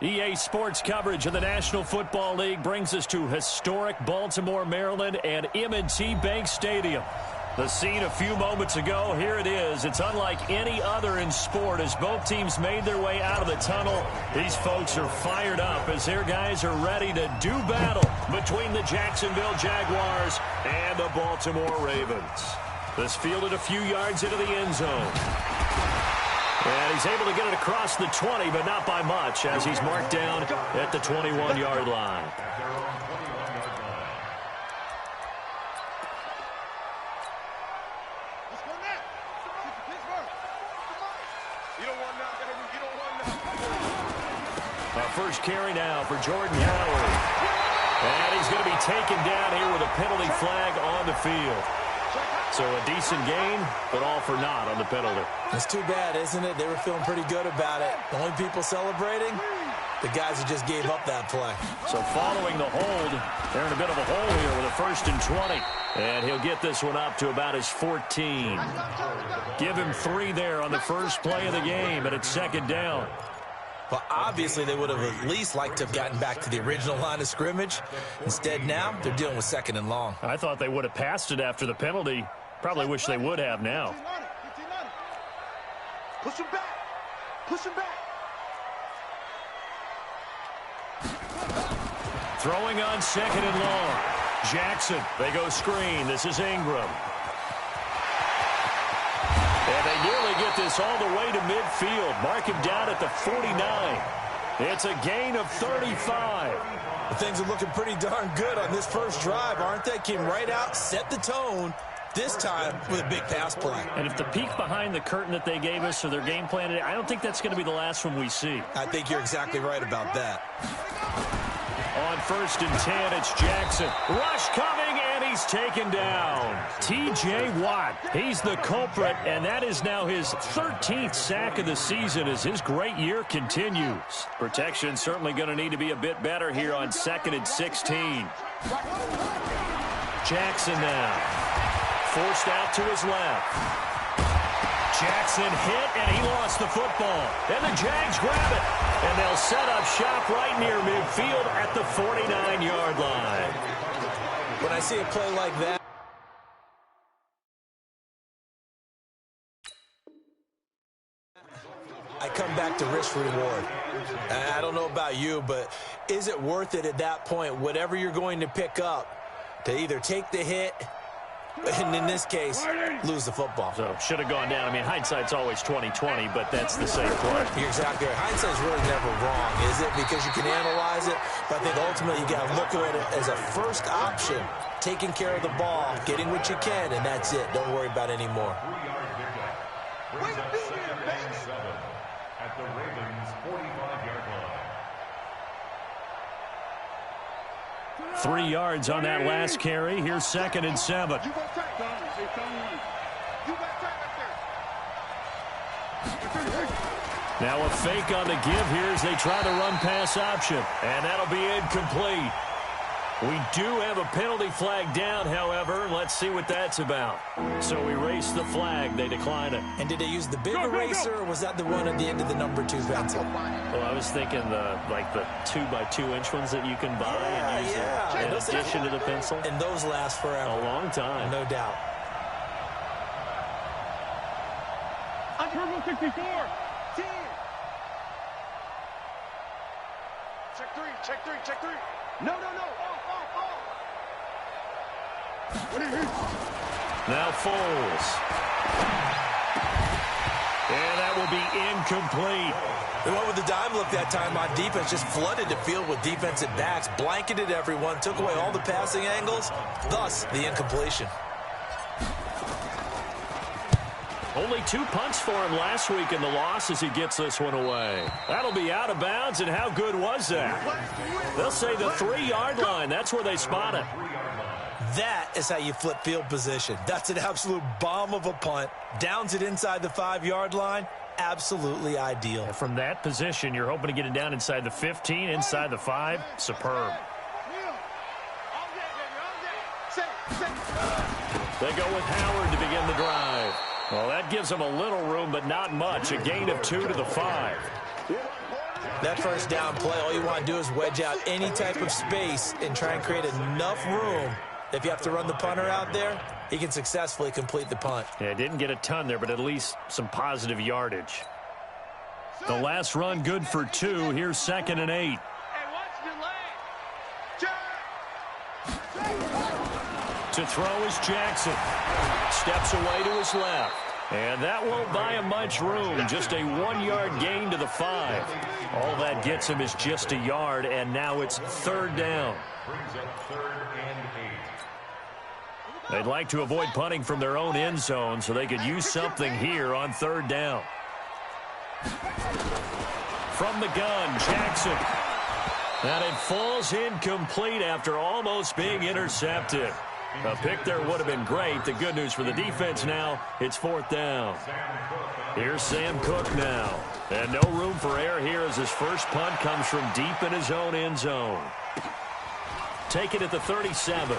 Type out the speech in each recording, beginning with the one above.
EA Sports coverage of the National Football League brings us to historic Baltimore, Maryland, and M&T Bank Stadium. The scene a few moments ago, here it is. It's unlike any other in sport as both teams made their way out of the tunnel. These folks are fired up as their guys are ready to do battle between the Jacksonville Jaguars and the Baltimore Ravens. This fielded a few yards into the end zone. And he's able to get it across the 20, but not by much, as he's marked down at the 21-yard line. Our first carry now for Jordan Howard. And he's going to be taken down here with a penalty flag on the field. So a decent gain, but all for naught on the penalty. It's too bad, isn't it? They were feeling pretty good about it. The only people celebrating, the guys who just gave up that play. So following the hold, they're in a bit of a hole here with a 1st and 20. And he'll get this one up to about his 14. Give him 3 there on the first play of the game, and it's 2nd down. Well, obviously, they would have at least liked to have gotten back to the original line of scrimmage. Instead, now, they're dealing with 2nd and long. I thought they would have passed it after the penalty. Probably wish they would have now. Push him back. Push him back. Throwing on 2nd and long. Jackson, they go screen. This is Ingram. And they nearly get this all the way to midfield. Mark him down at the 49. It's a gain of 35. Well, things are looking pretty darn good on this first drive, aren't they? Came right out, set the tone, this time with a big pass play. And if the peek behind the curtain that they gave us or their game plan today, I don't think that's going to be the last one we see. I think you're exactly right about that. On 1st and 10, it's Jackson. Rush coming, and he's taken down. T.J. Watt, he's the culprit, and that is now his 13th sack of the season as his great year continues. Protection certainly going to need to be a bit better here on 2nd and 16. Jackson now. Forced out to his left. Jackson hit, and he lost the football. And the Jags grab it. And they'll set up shop right near midfield at the 49-yard line. When I see a play like that, I come back to risk reward. I don't know about you, but is it worth it at that point, whatever you're going to pick up, to either take the hit, and in this case, lose the football? So should have gone down. I mean, hindsight's always 20/20, but that's the same play. You're exactly right. Hindsight's really never wrong, is it? Because you can analyze it, but I think ultimately you got to look at it as a first option, taking care of the ball, getting what you can, and that's it. Don't worry about any more. At the Ravens' 45-yard line. 3 yards on that last carry. Here's 2nd and 7. Now a fake on the give here as they try to run pass option. And that'll be incomplete. We do have a penalty flag down, however. Let's see what that's about. So we erase the flag. They decline it. And did they use the big eraser, or was that the one at the end of the number 2 pencil? Well, I was thinking the 2x2-inch ones that you can buy and use in addition to the pencil. And those last forever. A long time. No doubt. On Turbo 64. 10. Check 3, check 3, check 3. No. Now Foles. And that will be incomplete. They went with the dime look that time on defense, just flooded the field with defensive backs, blanketed everyone, took away all the passing angles, thus the incompletion. Only 2 punts for him last week in the loss as he gets this one away. That'll be out of bounds, and how good was that? They'll say the 3-yard line. That's where they spot it. That is how you flip field position. That's an absolute bomb of a punt. Downs it inside the 5-yard line. Absolutely ideal. And from that position, you're hoping to get it down inside the 15, inside the 5. Superb. They go with Howard to begin the drive. Well, that gives them a little room, but not much. A gain of 2 to the 5. That first down play, all you want to do is wedge out any type of space and try and create enough room. If you have to run the punter out there, he can successfully complete the punt. Yeah, didn't get a ton there, but at least some positive yardage. The last run good for 2. Here's 2nd and 8. To throw is Jackson. Steps away to his left. And that won't buy him much room. Just a 1-yard gain to the 5. All that gets him is just a yard, and now it's 3rd down. They'd like to avoid punting from their own end zone, so they could use something here on 3rd down. From the gun, Jackson. And it falls incomplete after almost being intercepted. A pick there would have been great. The good news for the defense now, it's 4th down. Here's Sam Cook now. And no room for error here as his first punt comes from deep in his own end zone. Take it at the 37.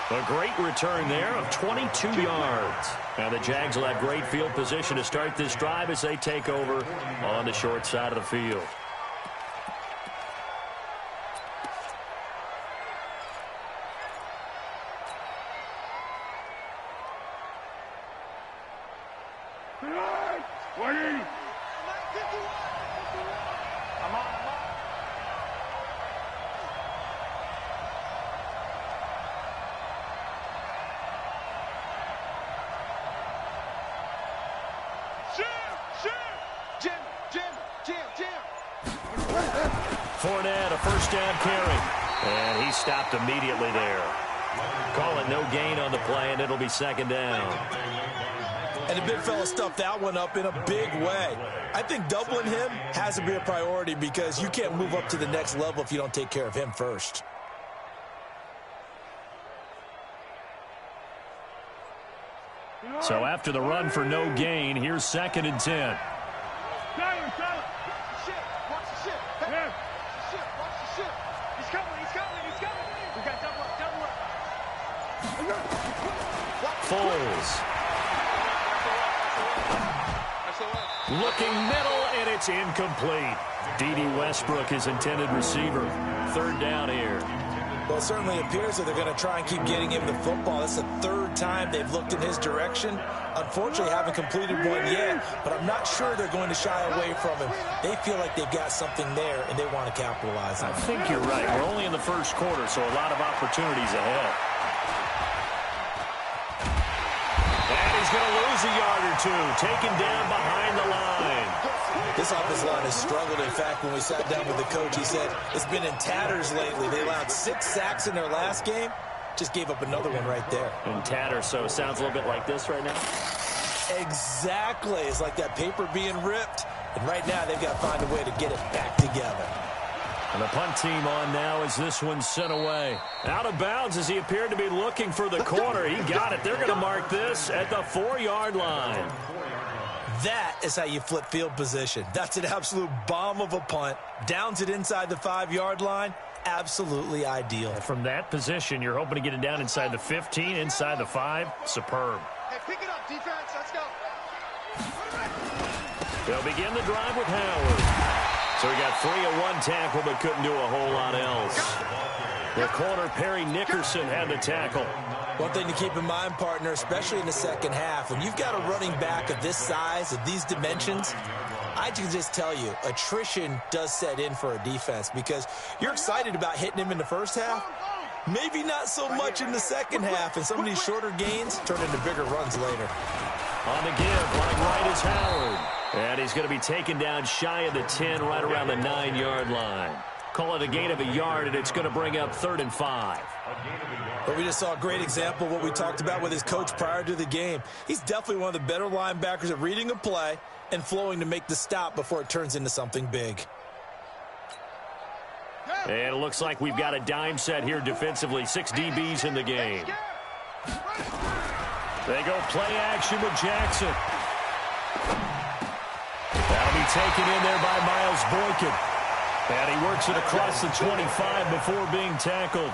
A great return there of 22 yards. And the Jags will have great field position to start this drive as they take over on the short side of the field. Fournette, a first down carry. And he stopped immediately there. Call it no gain on the play, and it'll be 2nd down. And the big fella stuffed that one up in a big way. I think doubling him has to be a priority because you can't move up to the next level if you don't take care of him first. So after the run for no gain, here's 2nd and 10. Foles. Looking middle, and it's incomplete. D.D. Westbrook, his intended receiver. 3rd down here. Well, it certainly appears that they're going to try and keep getting him the football. That's the 3rd time they've looked in his direction. Unfortunately, haven't completed one yet, but I'm not sure they're going to shy away from him. They feel like they've got something there, and they want to capitalize on it. I think you're right. We're only in the first quarter, so a lot of opportunities ahead. And he's going to lose a yard or 2, taken down behind the line. This offensive line has struggled. In fact, when we sat down with the coach, he said it's been in tatters lately. They allowed 6 sacks in their last game. Just gave up another one right there. In tatters, so it sounds a little bit like this right now? Exactly. It's like that paper being ripped. And right now, they've got to find a way to get it back together. And the punt team on now as this one's sent away. Out of bounds as he appeared to be looking for the corner. He got it. They're going to mark this at the 4-yard line. That is how you flip field position. That's an absolute bomb of a punt. Downs it inside the 5-yard line. Absolutely ideal. From that position, you're hoping to get it down inside the 15, inside the 5. Superb. Hey, pick it up, defense. Let's go. They'll begin the drive with Howard. So he got 3 at 1 tackle, but couldn't do a whole lot else. The corner, Perry Nickerson, had the tackle. One thing to keep in mind, partner, especially in the second half, when you've got a running back of this size, of these dimensions, I can just tell you, attrition does set in for a defense because you're excited about hitting him in the first half. Maybe not so much in the second half, and some of these shorter gains turn into bigger runs later. On the give, running right is Howard. And he's going to be taken down shy of the 10, right around the 9-yard line. Call it a gain of a yard, and it's going to bring up 3rd and 5. But we just saw a great example of what we talked about with his coach prior to the game. He's definitely one of the better linebackers at reading a play and flowing to make the stop before it turns into something big. And it looks like we've got a dime set here defensively. 6 DBs in the game. They go play action with Jackson. That'll be taken in there by Miles Boykin. And he works it across the 25 before being tackled.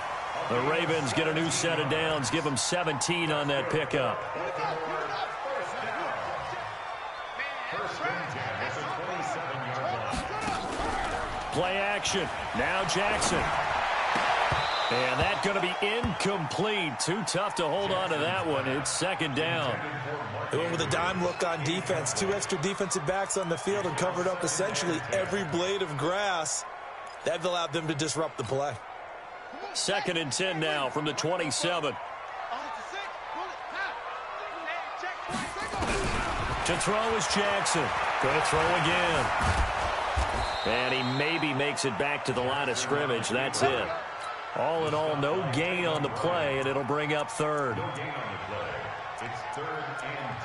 The Ravens get a new set of downs, give them 17 on that pickup. Play action. Now Jackson. And that's going to be incomplete. Too tough to hold on to that one. It's second down. They went with a dime look on defense. 2 extra defensive backs on the field and covered up essentially every blade of grass. That allowed them to disrupt the play. Second and 10 now from the 27. To throw is Jackson. Going to throw again. And he maybe makes it back to the line of scrimmage. That's it. All in all, no gain on the play, and it'll bring up third. No gain on the play. It's 3rd and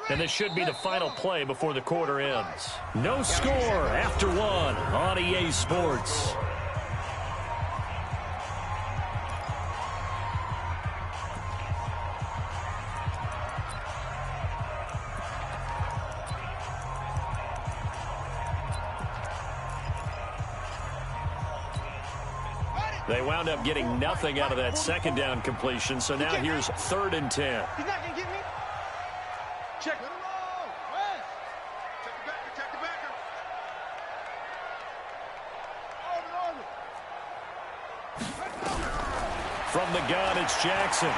10. And this should be the final play before the quarter ends. No score after one on EA Sports. They wound up getting nothing out of that second down completion, so now here's 3rd and 10. He's not going to get me. Check. Check the backer, check the backer. From the gun, it's Jackson.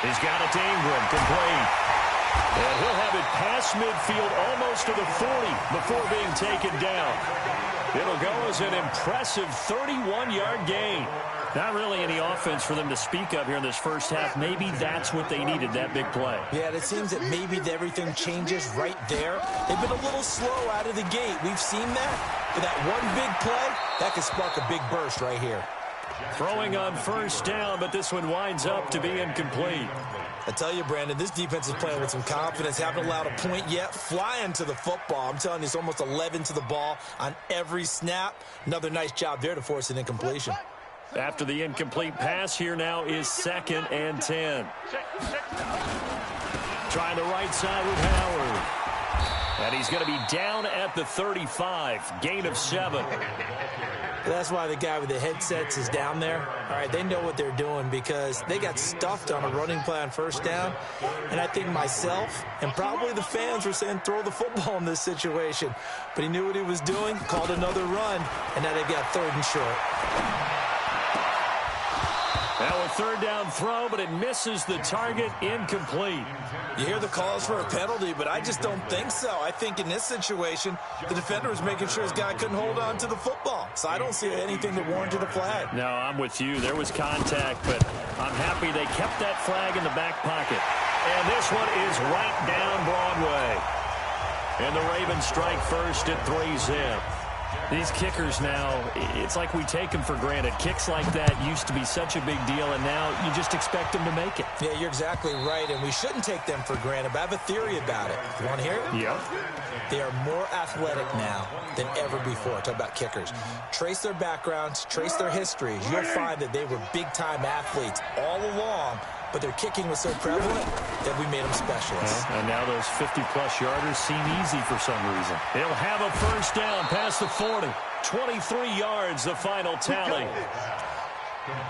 He's got it to Ingram, complete. And he'll have it past midfield almost to the 40 before being taken down. It'll go as an impressive 31-yard gain. Not really any offense for them to speak of here in this first half. Maybe that's what they needed, that big play. Yeah, it seems that maybe everything changes right there. They've been a little slow out of the gate. We've seen that. But that one big play, that could spark a big burst right here. Throwing on first down, but this one winds up to be incomplete. I tell you, Brandon, this defense is playing with some confidence. Haven't allowed a point yet. Flying to the football. I'm telling you, it's almost 11 to the ball on every snap. Another nice job there to force an incompletion. After the incomplete pass, here now is 2nd and 10. Trying the right side with Howard. And he's going to be down at the 35. Gain of 7. That's why the guy with the headsets is down there. All right, they know what they're doing because they got stuffed on a running play on first down. And I think myself and probably the fans were saying throw the football in this situation. But he knew what he was doing, called another run, and now they've got 3rd and short. Now a 3rd down throw, but it misses the target, incomplete. You hear the calls for a penalty, but I just don't think so. I think in this situation, the defender was making sure his guy couldn't hold on to the football. So I don't see anything that warranted a flag. No, I'm with you. There was contact, but I'm happy they kept that flag in the back pocket. And this one is right down Broadway. And the Ravens strike first at 3-zip. These kickers now, it's like we take them for granted. Kicks like that used to be such a big deal, and now you just expect them to make it. Yeah, you're exactly right, and we shouldn't take them for granted, but I have a theory about it. You want to hear it? Yeah. They are more athletic now than ever before. Talk about kickers. Trace their backgrounds, trace their histories. You'll find that they were big-time athletes all along, but their kicking was so prevalent that we made them specialists. And now those 50-plus yarders seem easy for some reason. He'll have a first down past the 40. 23 yards, the final tally.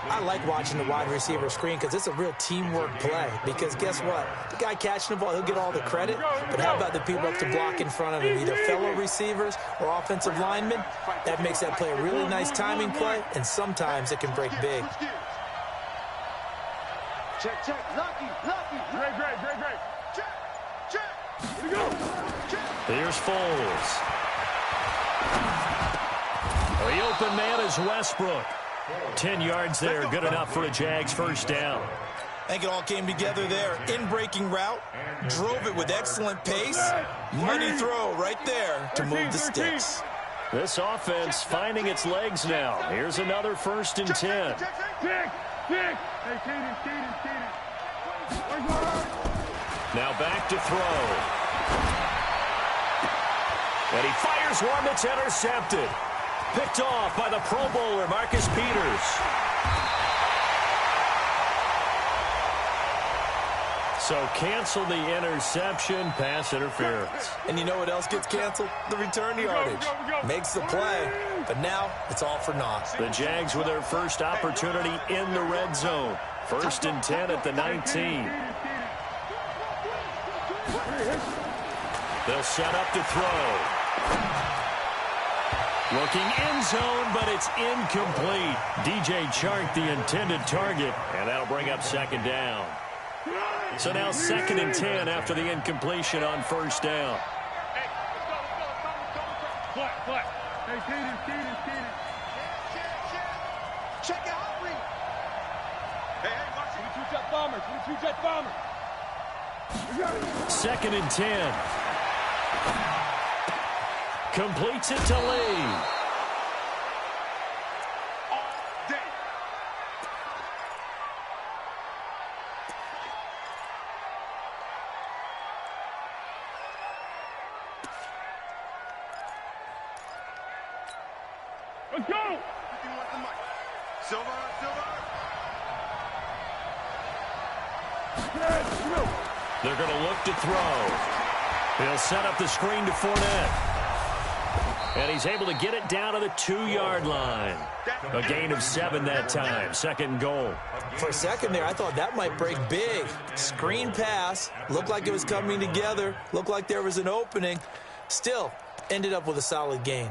I like watching the wide receiver screen because it's a real teamwork play. Because guess what? The guy catching the ball, he'll get all the credit. But how about the people up to block in front of him, either fellow receivers or offensive linemen? That makes that play a really nice timing play, and sometimes it can break big. Check, check, lucky. Great. Check. Here we go. Check. Here's Foles. The open man is Westbrook. 10 yards there, good enough for a Jags first down. I think it all came together there. In-breaking route, drove it with excellent pace. Money throw right there to move the sticks. This offense finding its legs now. Here's another 1st and 10. Hey, Kaden. Now back to throw. And he fires one that's intercepted. Picked off by the Pro Bowler, Marcus Peters. So cancel the interception, pass interference. And you know what else gets canceled? The return yardage. Makes the play, but now it's all for naught. The Jags with their first opportunity in the red zone. 1st and 10 at the 19. They'll set up to throw. Looking end zone, but it's incomplete. DJ Chark, the intended target, and that'll bring up 2nd down. So now 2nd and 10 after the incompletion on 1st down. Hey, let's go. Flat. Hey, Keaton. Check out, Lee. Hey, watch it. 22-jet bomber. 2nd and 10. Completes it to Lee. Let's go! Silver. They're going to look to throw. He'll set up the screen to Fournette. And he's able to get it down to the 2-yard line. A gain of 7 that time. 2nd goal. For a second there, I thought that might break big. Screen pass. Looked like it was coming together. Looked like there was an opening. Still, ended up with a solid gain.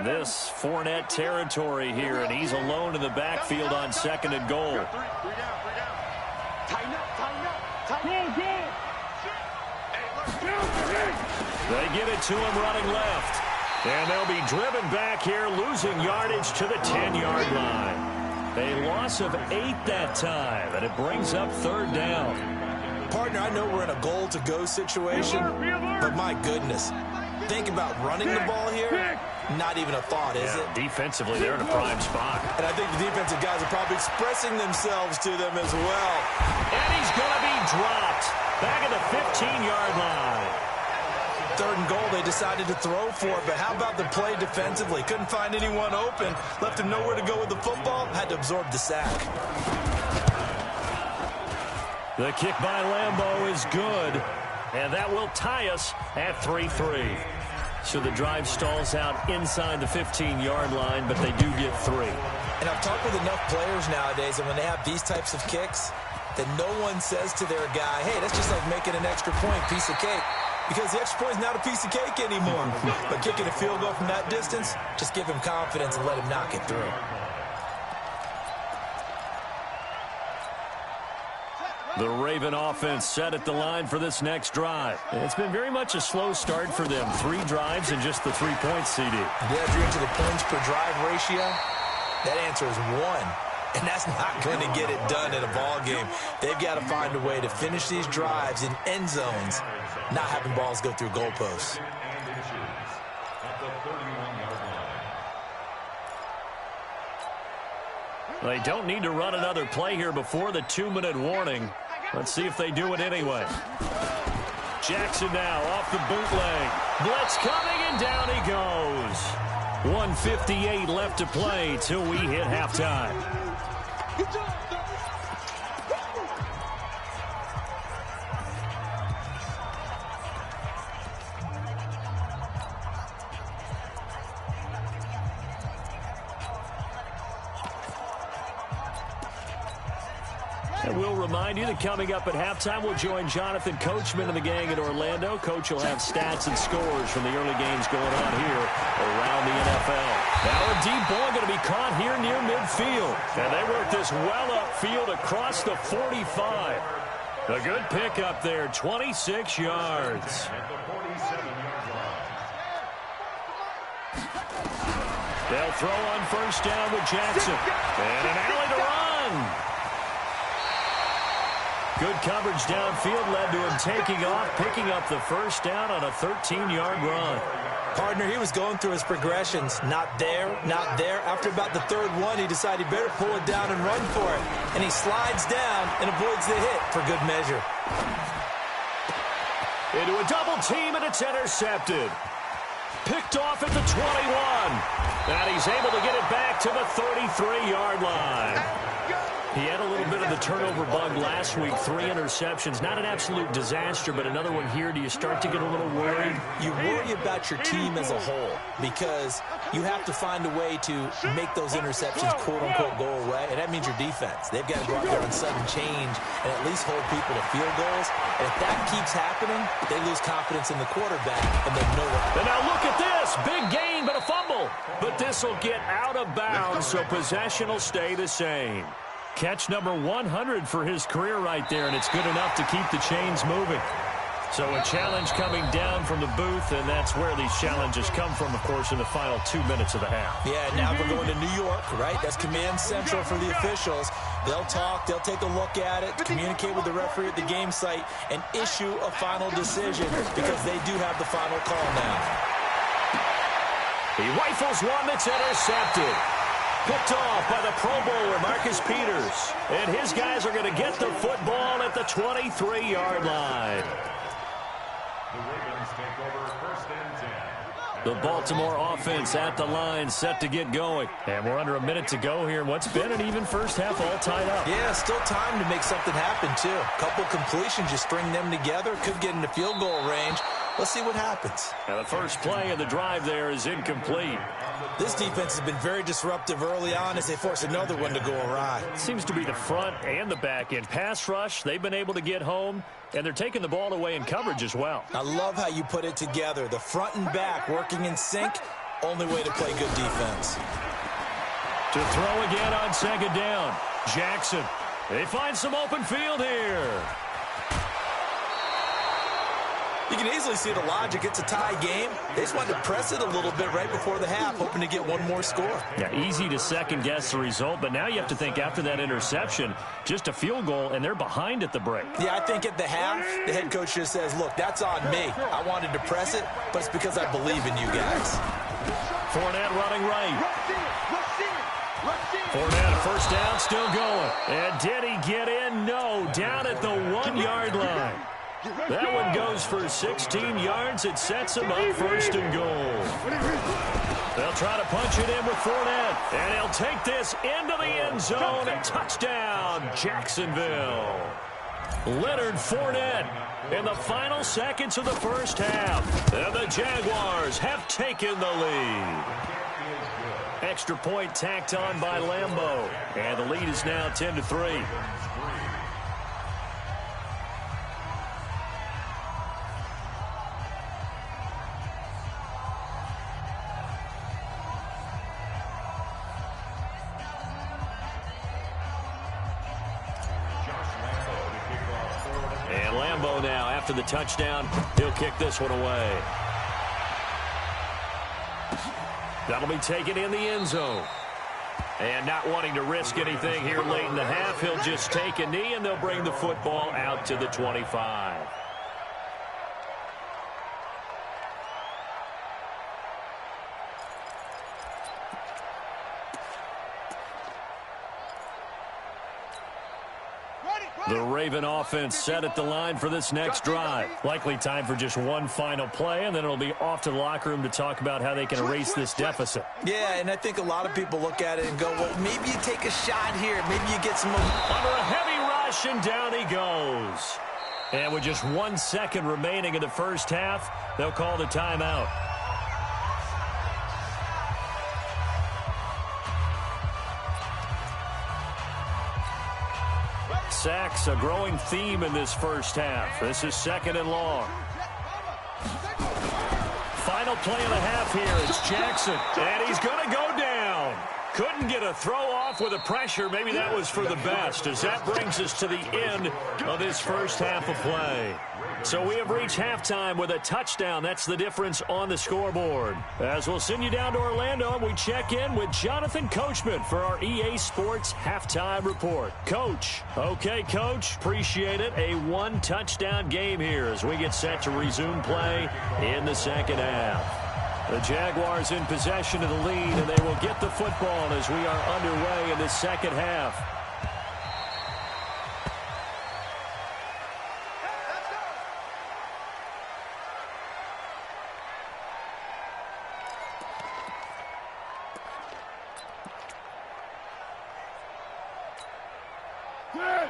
This Fournette territory here, and he's alone in the backfield on 2nd and goal. They give it to him running left. And they'll be driven back here, losing yardage to the 10-yard line. A loss of 8 that time, and it brings up 3rd down. Partner, I know we're in a goal-to-go situation, but my goodness. Think about running the ball here. Not even a thought, is it? Defensively, they're in a prime spot. And I think the defensive guys are probably expressing themselves to them as well. And he's going to be dropped. Back at the 15-yard line. 3rd and goal, they decided to throw for it, but how about the play defensively? Couldn't find anyone open. Left him nowhere to go with the football. Had to absorb the sack. The kick by Lambeau is good. And that will tie us at 3-3. So the drive stalls out inside the 15-yard line, but they do get 3. And I've talked with enough players nowadays, and when they have these types of kicks, that no one says to their guy, hey, that's just like making an extra point, piece of cake. Because the extra point is not a piece of cake anymore. But kicking a field goal from that distance, just give him confidence and let him knock it through. The Raven offense set at the line for this next drive. It's been very much a slow start for them. 3 drives and just the 3 points, CD. Yeah, if you're into the points per drive ratio, that answer is 1. And that's not going to get it done in a ball game. They've got to find a way to finish these drives in end zones, not having balls go through goalposts. They don't need to run another play here before the 2-minute warning. Let's see if they do it anyway. Jackson now off the bootleg. Blitz coming, and down he goes. 1:58 left to play till we hit halftime. And we'll remind you that coming up at halftime, we'll join Jonathan Coachman and the gang in Orlando. Coach will have stats and scores from the early games going on here around the NFL. Now a deep ball going to be caught here near midfield. And they work this well upfield across the 45. A good pickup there, 26 yards. They'll throw on 1st down with Jackson. And an alley to run. Good coverage downfield led to him taking off, picking up the 1st down on a 13-yard run. Partner, he was going through his progressions. Not there, not there. After about the 3rd one, he decided he better pull it down and run for it. And he slides down and avoids the hit for good measure. Into a double team, and it's intercepted. Picked off at the 21. And he's able to get it back to the 33-yard line. He had a little bit of the turnover bug last week, 3 interceptions. Not an absolute disaster, but another one here. Do you start to get a little worried? You worry about your team as a whole because you have to find a way to make those interceptions, quote-unquote, go away, and that means your defense. They've got to go out there on sudden change and at least hold people to field goals. And if that keeps happening, they lose confidence in the quarterback, and they know it. And now look at this. Big gain, but a fumble. But this will get out of bounds, so possession will stay the same. Catch number 100 for his career right there, and it's good enough to keep the chains moving. So a challenge coming down from the booth, and that's where these challenges come from, of course, in the final 2 minutes of the half. Yeah, now we're going to New York, right? That's command central for the officials. They'll talk, they'll take a look at it, communicate with the referee at the game site, and issue a final decision because they do have the final call now. He rifles one that's intercepted. Picked off by the Pro Bowler, Marcus Peters. And his guys are going to get the football at the 23-yard line. The Ravens take over 1st and 10. The Baltimore offense at the line, set to get going. And we're under a minute to go here in what's been an even first half, all tied up. Yeah, still time to make something happen, too. Couple completions, you string them together, could get into field goal range. Let's see what happens. And the first play of the drive there is incomplete. This defense has been very disruptive early on as they force another one to go awry. It seems to be the front and the back end. Pass rush, they've been able to get home, and they're taking the ball away in coverage as well. I love how you put it together. The front and back working in sync, only way to play good defense. To throw again on 2nd down. Jackson. They find some open field here. You can easily see the logic. It's a tie game. They just wanted to press it a little bit right before the half, hoping to get one more score. Yeah, easy to second-guess the result, but now you have to think after that interception, just a field goal, and they're behind at the break. Yeah, I think at the half, the head coach just says, look, that's on me. I wanted to press it, but it's because I believe in you guys. Fournette running right. Fournette, a first down, still going. And did he get in? No, down at the 1-yard line. That one goes for 16 yards. It sets him up 1st and goal. They'll try to punch it in with Fournette. And he'll take this into the end zone. Touchdown, Jacksonville. Leonard Fournette in the final seconds of the first half. And the Jaguars have taken the lead. Extra point tacked on by Lambeau. And the lead is now 10-3. And Lambeau now, after the touchdown, he'll kick this one away. That'll be taken in the end zone. And not wanting to risk anything here late in the half, he'll just take a knee, and they'll bring the football out to the 25. The Raven offense set at the line for this next drive. Likely time for just one final play, and then it'll be off to the locker room to talk about how they can erase this deficit. Yeah, and I think a lot of people look at it and go, well, maybe you take a shot here. Maybe you get some... Under a heavy rush, and down he goes. And with just 1 second remaining in the first half, they'll call the timeout. Sacks, a growing theme in this first half. This is 2nd and long. Final play of the half here. It's Jackson, and he's going to go down. Couldn't get a throw off with the pressure. Maybe that was for the best, as that brings us to the end of this first half of play. So we have reached halftime with a touchdown. That's the difference on the scoreboard. As we'll send you down to Orlando, we check in with Jonathan Coachman for our EA Sports Halftime Report. Coach. Okay, Coach. Appreciate it. A 1-touchdown game here as we get set to resume play in the second half. The Jaguars in possession of the lead, and they will get the football as we are underway in the second half.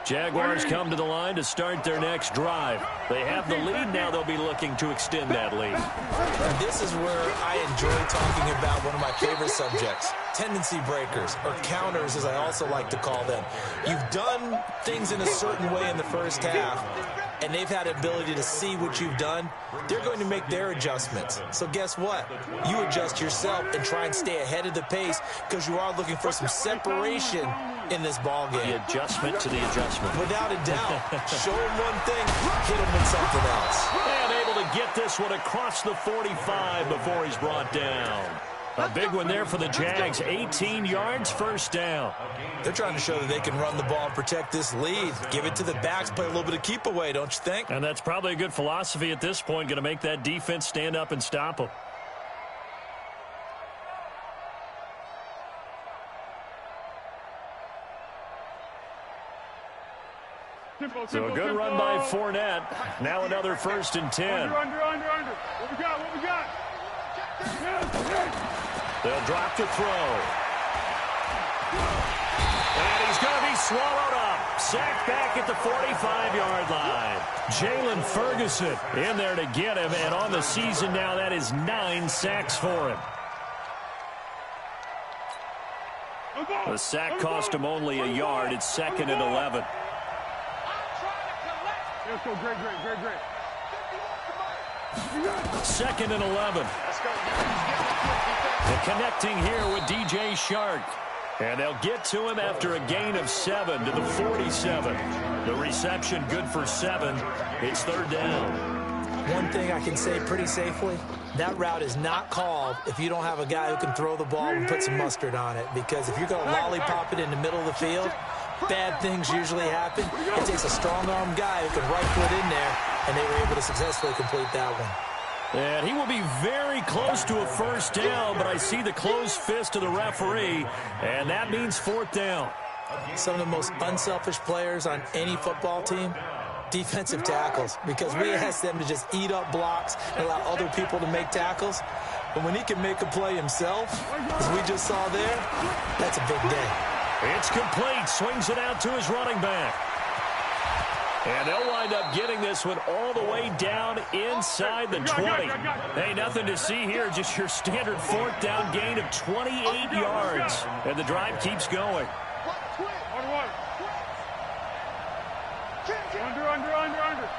Jaguars come to the line to start their next drive. They have the lead now. They'll be looking to extend that lead. And this is where I enjoy talking about one of my favorite subjects, tendency breakers, or counters as I also like to call them. You've done things in a certain way in the first half, and they've had the ability to see what you've done. They're going to make their adjustments. So guess what? You adjust yourself and try and stay ahead of the pace because you are looking for some separation in this ball game. The adjustment to the adjustment. Without a doubt. Show him one thing, hit him with something else. And able to get this one across the 45 before he's brought down. A big one there for the Jags. 18 yards, first down. They're trying to show that they can run the ball and protect this lead. Give it to the backs, play a little bit of keep away, don't you think? And that's probably a good philosophy at this point. Going to make that defense stand up and stop them. So a good run by Fournette. Now another 1st and 10. Under. What we got? They'll drop to throw. And he's going to be swallowed up. Sacked back at the 45-yard line. Jalen Ferguson in there to get him. And on the season now, that is 9 sacks for him. The sack cost him only a yard. It's 2nd and 11. Let's go, great. 2nd and 11. And connecting here with DJ Shark. And they'll get to him after a gain of 7 to the 47. The reception good for 7. It's 3rd down. One thing I can say pretty safely, that route is not called if you don't have a guy who can throw the ball and put some mustard on it. Because if you're going to lollipop it in the middle of the field, bad things usually happen. It takes a strong-arm guy who can right foot in there, and they were able to successfully complete that one. And he will be very close to a 1st down, but I see the closed fist of the referee, and that means 4th down. Some of the most unselfish players on any football team, defensive tackles, because we ask them to just eat up blocks and allow other people to make tackles. But when he can make a play himself, as we just saw there, that's a big day. It's complete. Swings it out to his running back. And they'll wind up getting this one all the way down inside the 20. Hey, nothing to see here. Just your standard 4th down gain of 28 yards. And the drive keeps going. Under.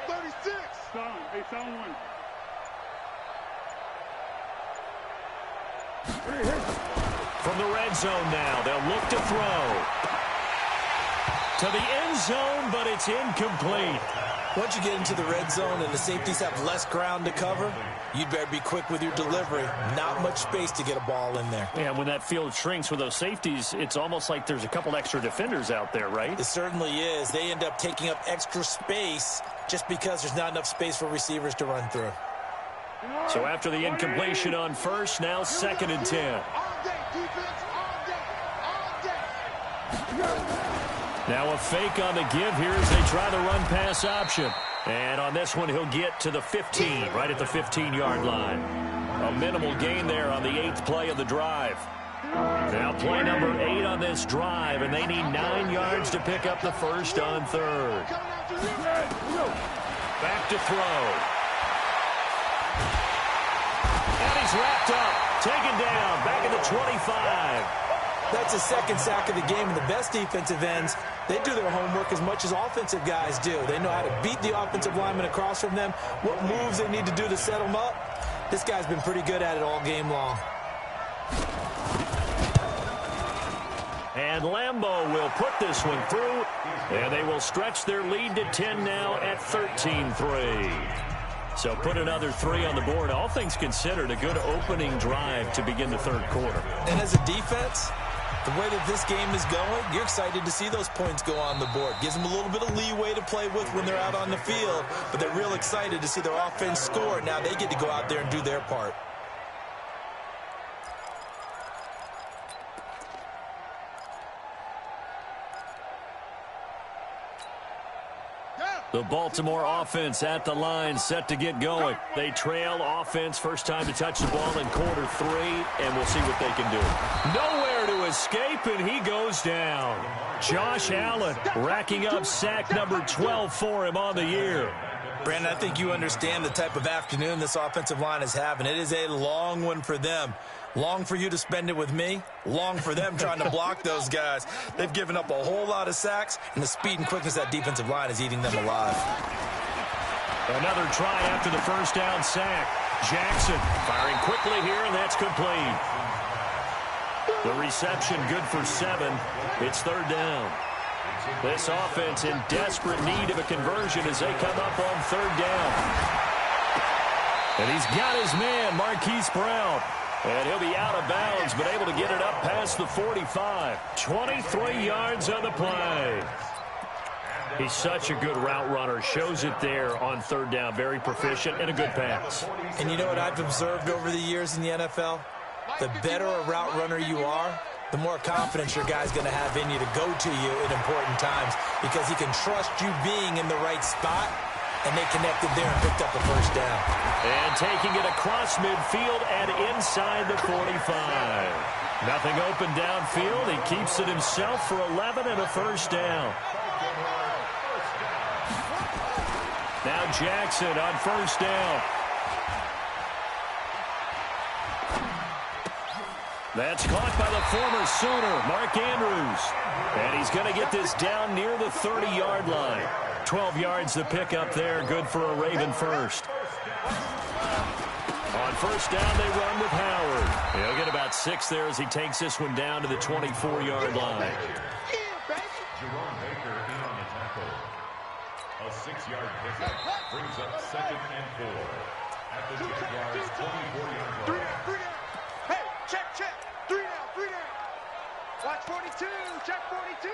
36. Sound one. From the red zone now, they'll look to throw. To the end zone, but it's incomplete. Once you get into the red zone and the safeties have less ground to cover, you'd better be quick with your delivery. Not much space to get a ball in there. Yeah, when that field shrinks with those safeties, it's almost like there's a couple extra defenders out there, right? It certainly is. They end up taking up extra space just because there's not enough space for receivers to run through. So after the incompletion on 1st, now 2nd and 10. Now a fake on the give here as they try the run-pass option. And on this one, he'll get to the 15, right at the 15-yard line. A minimal gain there on the 8th play of the drive. Now play number 8 on this drive, and they need 9 yards to pick up the 1st on 3rd. Back to throw. And he's wrapped up, taken down, back at the 25. That's a 2nd sack of the game, and the best defensive ends, they do their homework as much as offensive guys do. They know how to beat the offensive lineman across from them, what moves they need to do to set them up. This guy's been pretty good at it all game long. And Lambeau will put this one through, and they will stretch their lead to 10 now at 13-3. So put another 3 on the board. All things considered, a good opening drive to begin the 3rd quarter. And as a defense, the way that this game is going, you're excited to see those points go on the board. Gives them a little bit of leeway to play with when they're out on the field, but they're real excited to see their offense score. Now they get to go out there and do their part. The Baltimore offense at the line, set to get going. They trail offense, first time to touch the ball in quarter 3, and we'll see what they can do. Nowhere to escape, and he goes down. Josh Allen racking up sack number 12 for him on the year. Brandon, I think you understand the type of afternoon this offensive line is having. It is a long one for them. Long for you to spend it with me. Long for them trying to block those guys. They've given up a whole lot of sacks, and the speed and quickness of that defensive line is eating them alive. Another try after the first down sack. Jackson firing quickly here, and that's complete. The reception good for 7. It's third down. This offense in desperate need of a conversion as they come up on third down. And he's got his man, Marquise Brown. And he'll be out of bounds, but able to get it up past the 45. 23 yards on the play. He's such a good route runner. Shows it there on third down. Very proficient and a good pass. And you know what I've observed over the years in the NFL? The better a route runner you are, the more confidence your guy's going to have in you to go to you in important times because he can trust you being in the right spot, and they connected there and picked up a first down. And taking it across midfield and inside the 45. Nothing open downfield. He keeps it himself for 11 and a first down. Now Jackson on first down. That's caught by the former Sooner, Mark Andrews. And he's going to get this down near the 30-yard line. 12 yards to pick up there. Good for a Raven first. On first down, they run with Howard. He'll get about 6 there as he takes this one down to the 24-yard line. Jerome Baker in on the tackle. A 6-yard pickup brings up 2nd and 4 at the Jaguars' 24-yard line. Hey, check. 3 down. Watch 42, check 42.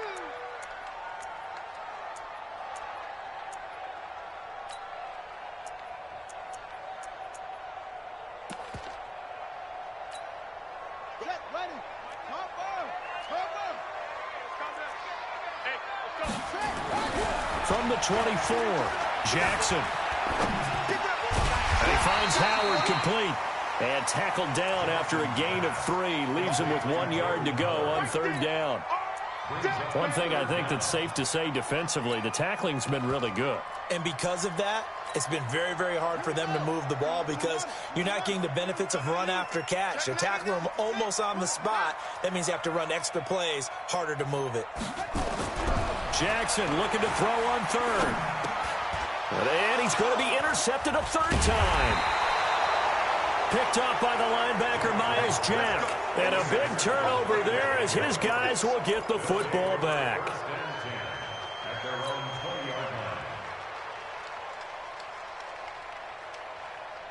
Check, ready. Cover. Hey, let's go. From the 24, Jackson. And he finds Howard complete. And tackled down after a gain of 3. Leaves him with 1 yard to go on third down. One thing I think that's safe to say defensively, the tackling's been really good. And because of that, it's been very, very hard for them to move the ball because you're not getting the benefits of run after catch. They're tackling them almost on the spot. That means you have to run extra plays, harder to move it. Jackson looking to throw on third. And he's going to be intercepted a third time. Picked up by the linebacker, Myles Jack. And a big turnover there as his guys will get the football back. At their own 20-yard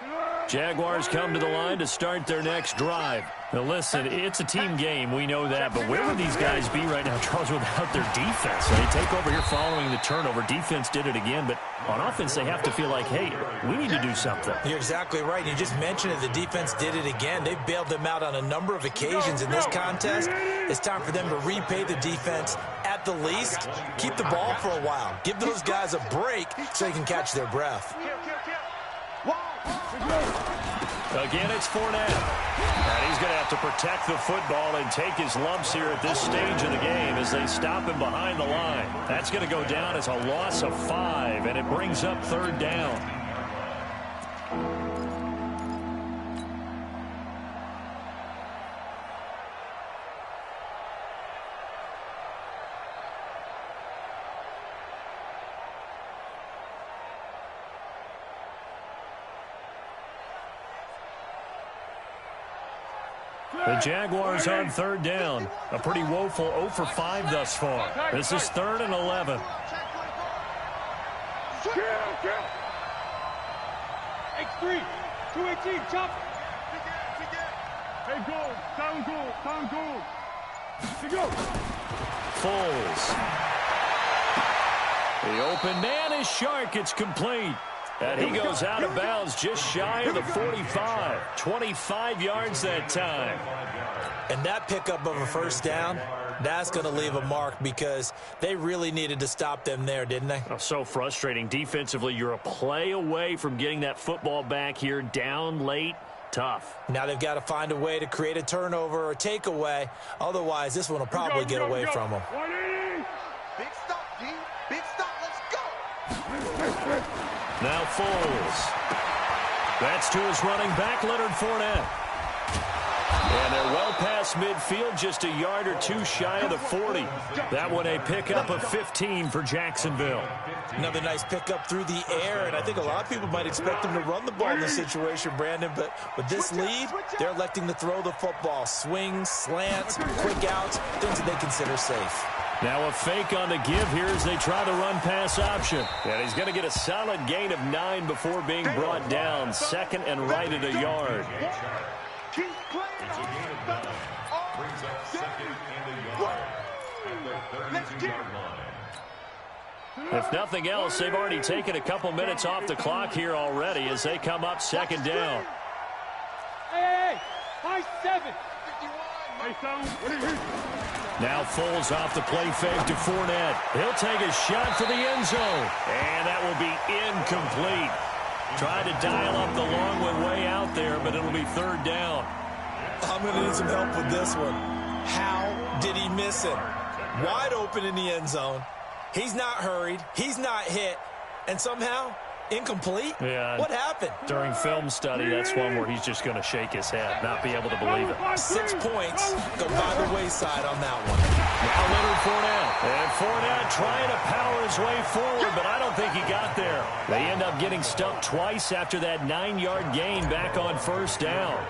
line. Jaguars come to the line to start their next drive. Now, listen, it's a team game. We know that. But where would these guys be right now, Charles, without their defense? They take over here following the turnover. Defense did it again. But on offense, they have to feel like, hey, we need to do something. You're exactly right. You just mentioned it. The defense did it again. They've bailed them out on a number of occasions in this contest. It's time for them to repay the defense at the least. Keep the ball for a while. Give those guys a break so they can catch their breath. Again, it's Fournette. And he's going to have to protect the football and take his lumps here at this stage of the game as they stop him behind the line. That's going to go down as a loss of 5, and it brings up third down. The Jaguars on third down. A pretty woeful 0 for 5 thus far. This is 3rd and 11. X3, 218, chop. Hey, go. Down goal. Let's go. Foles. The open man is Shark. It's complete. And he goes out of bounds just shy of the 45. 25 yards that time. And that pickup of a first down, that's going to leave a mark because they really needed to stop them there, didn't they? Oh, so frustrating. Defensively, you're a play away from getting that football back here down late. Tough. Now they've got to find a way to create a turnover or takeaway. Otherwise, this one will probably get away from them. 180. Big stop, D. Big stop. Let's go. Now Foles. That's to his running back, Leonard Fournette. And they're well past midfield, just a yard or two shy of the 40. That one a pickup of 15 for Jacksonville. Another nice pickup through the air, and I think a lot of people might expect them to run the ball in this situation, Brandon, but with this lead, they're electing to throw the football. Swings, slants, quick outs, things that they consider safe. Now a fake on the give here as they try the run-pass option. And he's going to get a solid gain of 9 before being brought down. Second and right at a yard. Keep playing. It's a gain of 9. Brings up second and a yard at the 32-yard line. If nothing else, they've already taken a couple minutes off the clock here already as they come up second down. Hey, high 7. 51. What are you? Now Foles off the play fake to Fournette. He'll take a shot for the end zone. And that will be incomplete. Tried to dial up the long one way out there, but it'll be third down. I'm going to need some help with this one. How did he miss it? Wide open in the end zone. He's not hurried. He's not hit. And somehow, incomplete? Yeah. What happened? During film study, that's one where he's just going to shake his head, not be able to believe it. 6 points go by the wayside on that one. Now Leonard Fournette. And Fournette trying to power his way forward, but I don't think he got there. They end up getting stumped twice after that 9-yard gain back on first down.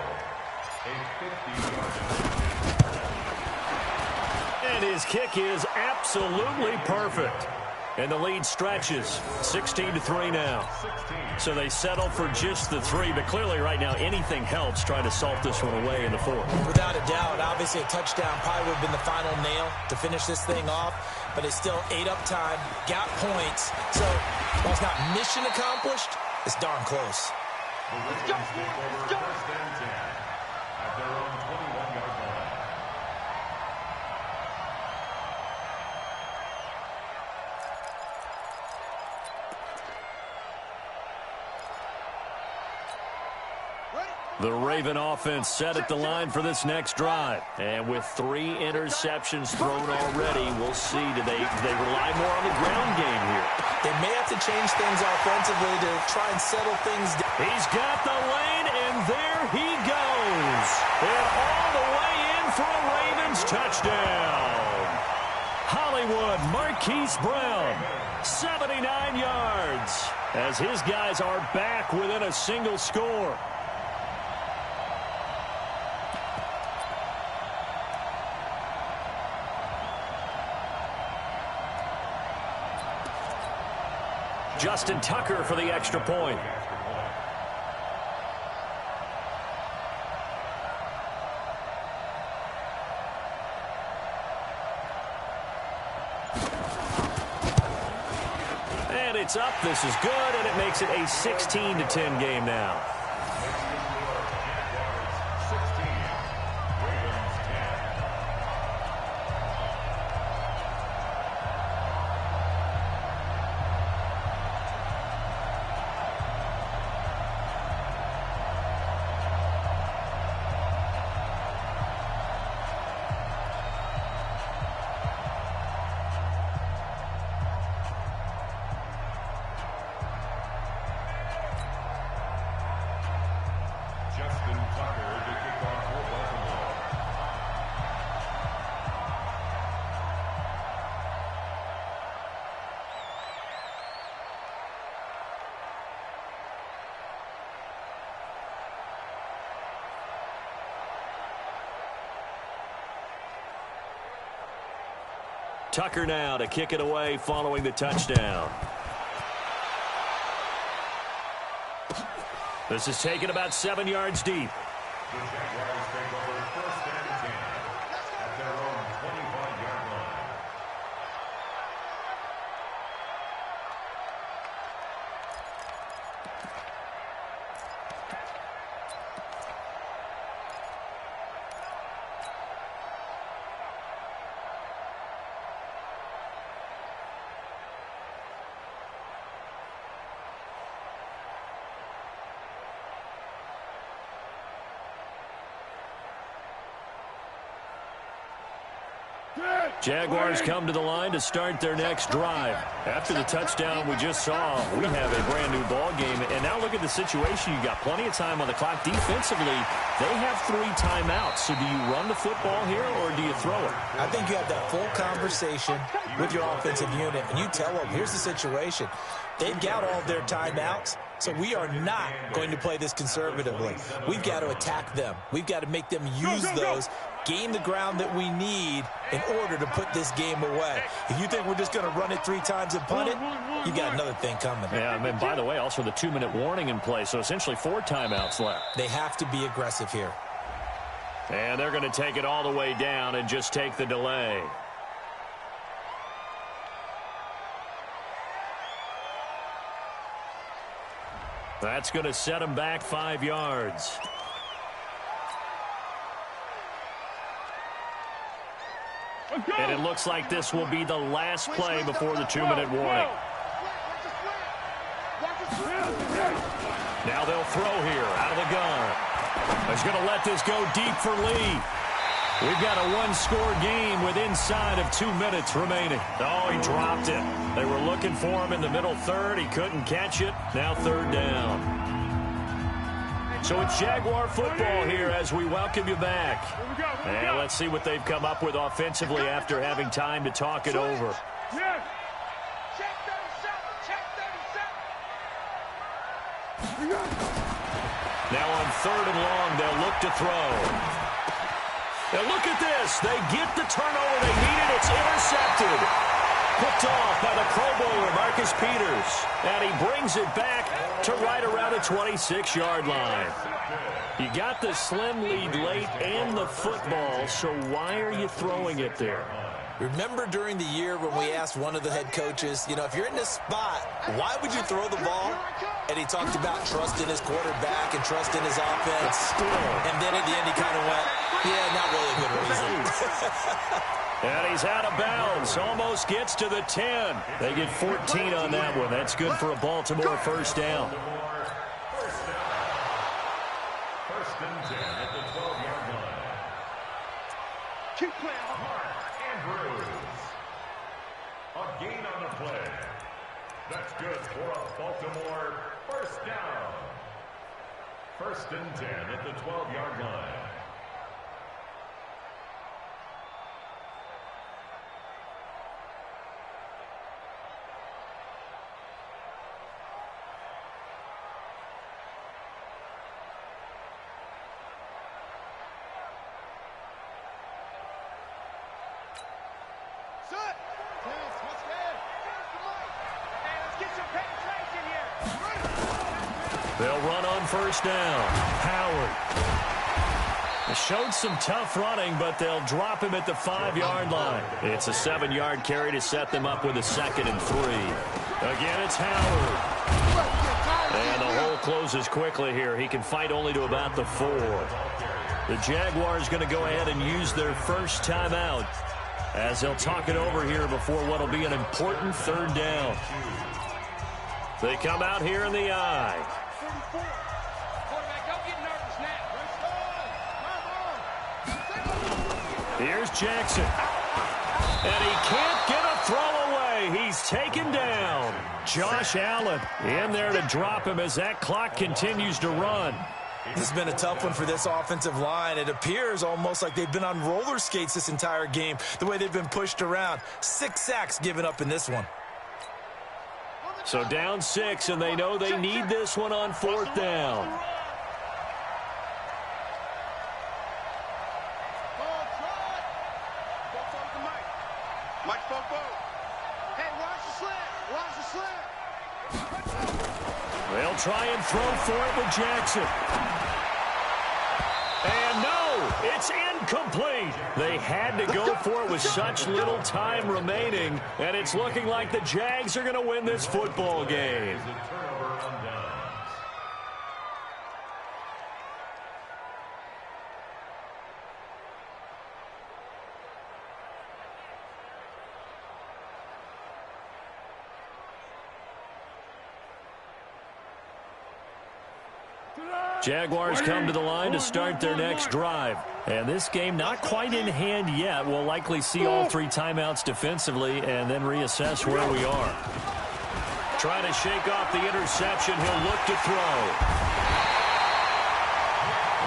And his kick is absolutely perfect. And the lead stretches 16-3 now. So they settle for just the 3, but clearly right now anything helps trying to salt this one away in the 4th. Without a doubt, obviously a touchdown probably would have been the final nail to finish this thing off, but it's still ate up time, got points. So while it's not mission accomplished, it's darn close. Let's go. Let's go. First and 10 at their own 21-yard line. The Raven offense set at the line for this next drive. And with 3 interceptions thrown already, we'll see. Do they rely more on the ground game here? They may have to change things offensively to try and settle things down. He's got the lane, and there he goes. And all the way in for a Ravens touchdown. Hollywood Marquise Brown, 79 yards, as his guys are back within a single score. Justin Tucker for the extra point. And it's up. This is good, and it makes it a 16-10 game now. Justin Tucker to kick off for Baltimore. Tucker now to kick it away following the touchdown. This is taken about 7 yards deep. The Jaguars take over first and 10 at their own 25-yard line. Jaguars come to the line to start their next drive. After the touchdown we just saw, we have a brand-new ball game. And now look at the situation. You got plenty of time on the clock. Defensively, they have 3 timeouts. So do you run the football here or do you throw it? I think you have that full conversation with your offensive unit, and you tell them, here's the situation. They've got all of their timeouts, so we are not going to play this conservatively. We've got to attack them. We've got to make them use those, gain the ground that we need in order to put this game away. If you think we're just going to run it 3 times and punt it, you got another thing coming. Yeah, and by the way, also the 2-minute warning in play, so essentially 4 timeouts left. They have to be aggressive here. And they're going to take it all the way down and just take the delay. That's going to set them back 5 yards. And it looks like this will be the last play before the 2-minute warning. Now they'll throw here out of the gun. He's going to let this go deep for Lee. We've got a 1-score game with inside of 2 minutes remaining. Oh, he dropped it. They were looking for him in the middle third. He couldn't catch it. Now 3rd down. So it's Jaguar football here as we welcome you back. And let's see what they've come up with offensively after having time to talk it over. Now on 3rd and long, they'll look to throw. And look at this. They get the turnover they needed. It's intercepted. Picked off by the Pro Bowler, Marcus Peters. And he brings it back to right around the 26-yard line. You got the slim lead late and the football, so why are you throwing it there? Remember during the year when we asked one of the head coaches, you know, if you're in this spot, why would you throw the ball? And he talked about trust in his quarterback and trust in his offense. And then at the end he kind of went, yeah, not really a good reason. And he's out of bounds. Almost gets to the 10. They get 14 on that one. That's good for a Baltimore 1st down. First and 10 at the 12-yard line. Keep playing. Andrews. A gain on the play. That's good for a Baltimore 1st down. First and 10 at the 12-yard line. They'll run on 1st down. Howard. They showed some tough running, but they'll drop him at the 5-yard line. It's a 7-yard carry to set them up with a 2nd and 3. Again, it's Howard. And the hole closes quickly here. He can fight only to about the 4. The Jaguars going to go ahead and use their first timeout as they'll talk it over here before what will be an important 3rd down. They come out here in the eye. Here's Jackson. And he can't get a throw away. He's taken down. Josh Allen in there to drop him as that clock continues to run. This has been a tough one for this offensive line. It appears almost like they've been on roller skates this entire game, the way they've been pushed around. 6 sacks given up in this one. So down 6, and they know they need this one on 4th down. They'll try and throw for it with Jackson. And no, it's incomplete. They had to go for it with such little time remaining, and it's looking like the Jags are going to win this football game. Jaguars come to the line to start their next drive. And this game not quite in hand yet. We'll likely see all 3 timeouts defensively and then reassess where we are. Trying to shake off the interception. He'll look to throw.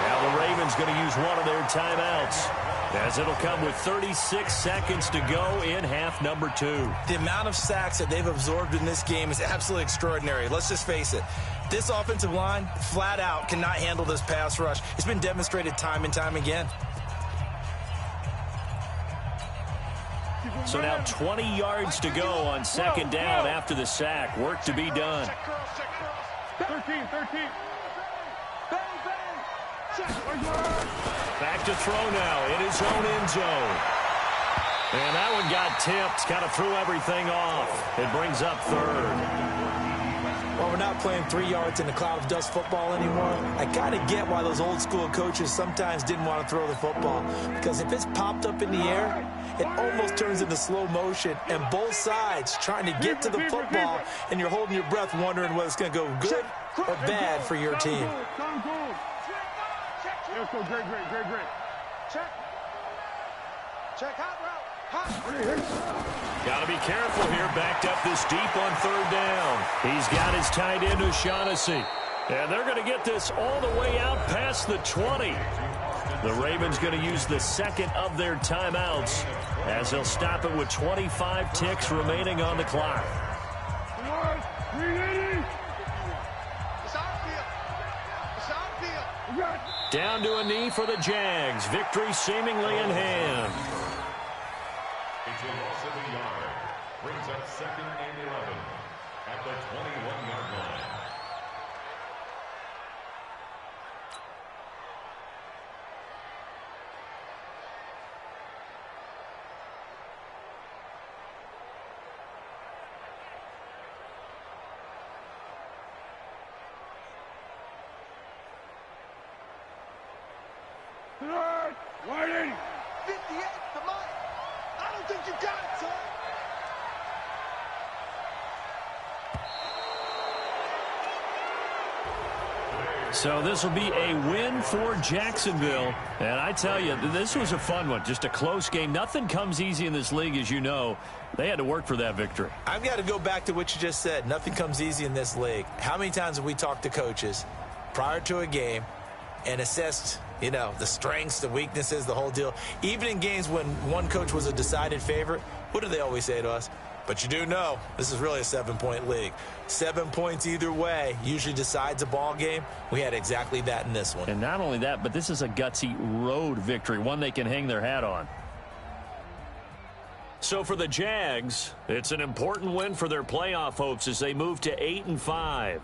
Now the Ravens going to use one of their timeouts, as it'll come with 36 seconds to go in half number 2. The amount of sacks that they've absorbed in this game is absolutely extraordinary. Let's just face it. This offensive line, flat out, cannot handle this pass rush. It's been demonstrated time and time again. So now 20 yards to go on second down after the sack. Work to be done. 13. Back to throw now in his own end zone. And that one got tipped. Kind of threw everything off. It brings up third. Well, we're not playing 3 yards in a cloud of dust football anymore. I kind of get why those old school coaches sometimes didn't want to throw the football. Because if it's popped up in the air, it almost turns into slow motion. And both sides trying to get to the football, and you're holding your breath wondering whether it's going to go good or bad for your team. Let's go, great. Check, hot route. Got to be careful here. Backed up this deep on third down. He's got his tight end, O'Shaughnessy. And they're going to get this all the way out past the 20. The Ravens going to use the second of their timeouts, as they'll stop it with 25 ticks remaining on the clock. Down to a knee for the Jags. Victory seemingly in hand. It's a loss of a yard. Brings up 2nd and 11 at the 21-yard line. Waiting. 58, come on. I don't think you got it, son. So this will be a win for Jacksonville. And I tell you, this was a fun one. Just a close game. Nothing comes easy in this league, as you know. They had to work for that victory. I've got to go back to what you just said. Nothing comes easy in this league. How many times have we talked to coaches prior to a game and assessed, you know, the strengths, the weaknesses, the whole deal? Even in games when one coach was a decided favorite, what do they always say to us? But you do know this is really a 7-point league. 7 points either way usually decides a ball game. We had exactly that in this one. And not only that, but this is a gutsy road victory, one they can hang their hat on. So for the Jags, it's an important win for their playoff hopes as they move to 8-5.